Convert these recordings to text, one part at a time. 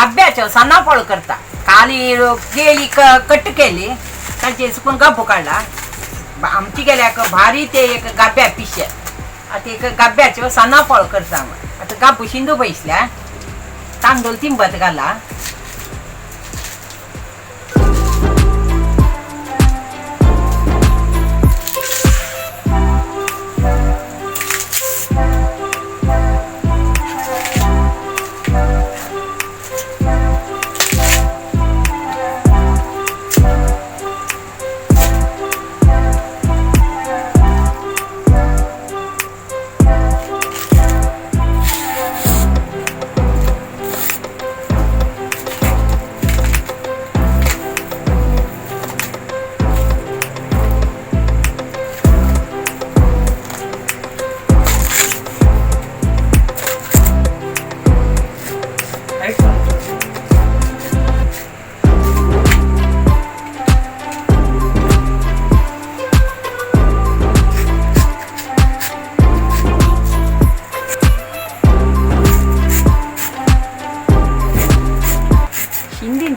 गाब्ब्याचो सन्नापोळो करता खाली केली कट केली ताचे सुकून गब्बो काढला आमची गेल्याक भारी ते एक गाब्ब्या पिशे आता एक गाब्ब्याचो सन्नापोळो करता आता गाब्बो शिंदू बैसल्या तांदूळ तिंबत घाला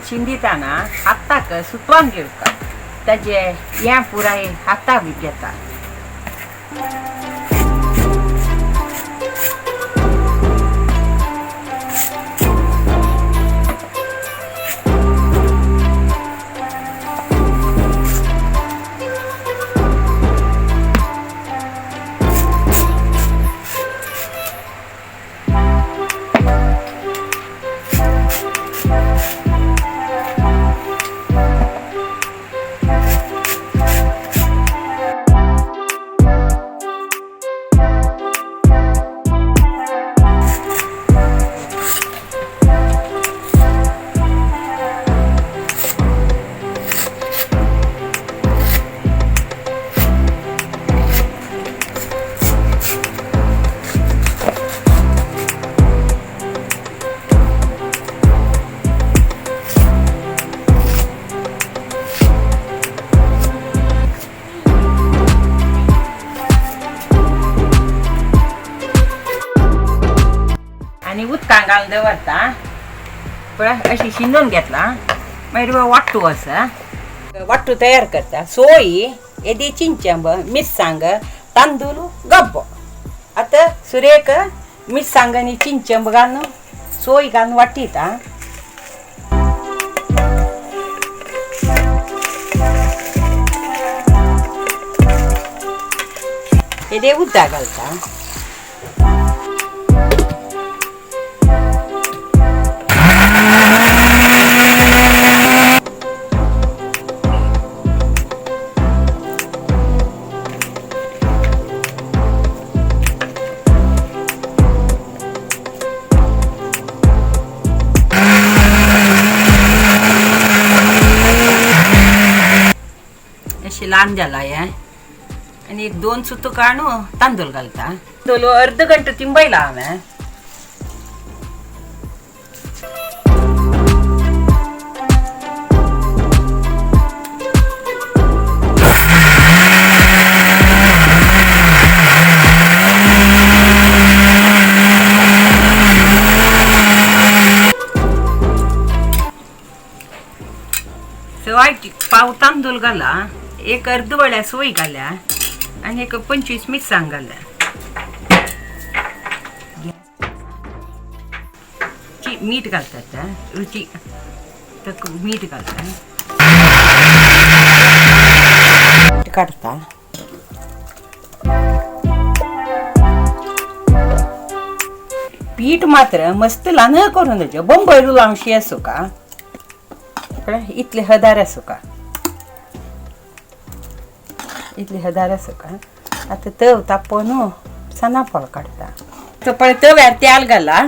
शिंदिताना हाताक सुतवान घेवता ताजे हे पुराय हाताक घेता आणि उदकांत घालून दवरता पळय अशी शिंदून घेतला मागीर वाट्टू आसा वाट्टू तयार करता सोय एदी चिंचंब मिरसांग तांदूळ गब्बो आता सुरेक मिरसांग आनी चिंचंब घालून सोय घालून वाट्टिता एदे उदक घालता लांब झाला आणि 2 सुतो काढू तांदूळ घालता तांदूळ अर्ध घंटा तिंबयला हांवें सवाय पाव तांदूळ घाला एक अर्ध वड्या सोय घाल्या आणि एक 25 मिरसांग घाल्या मीठ घालतात रुची मीठ घालता काढता पीठ मात्र मस्त ल्हान करून द्यायचे बंबरू लावशी असो का इतले हदार असो का इतली हदार असो का आता तव तापोवन सन्नापोळो काढता तर पळय तव्यार तेल घाला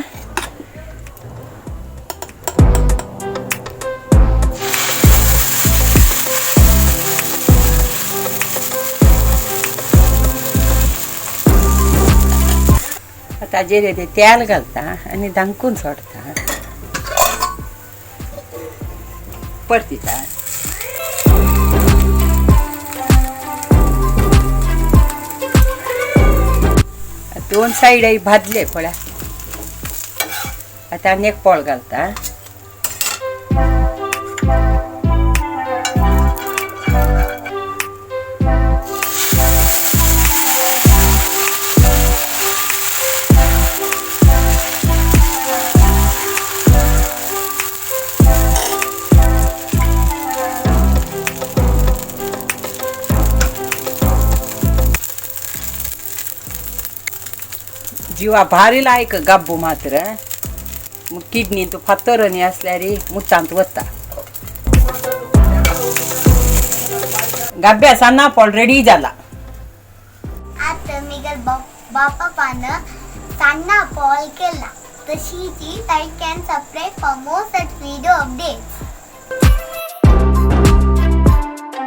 ताजेर ते तेल घालता आनी धांकून सोडता परतिता दोन साइड भाजले पळय आता आनी एक पोळ घालता जीवा भारी लायक गब्बू मात्र किडनी तो फातरणी असल्यार मुतांत वता गब्बे सन्नापोल रेडी जाला आता मिगल बापापानं सन्नापोल केला तशीची like and subscribe for more such video updates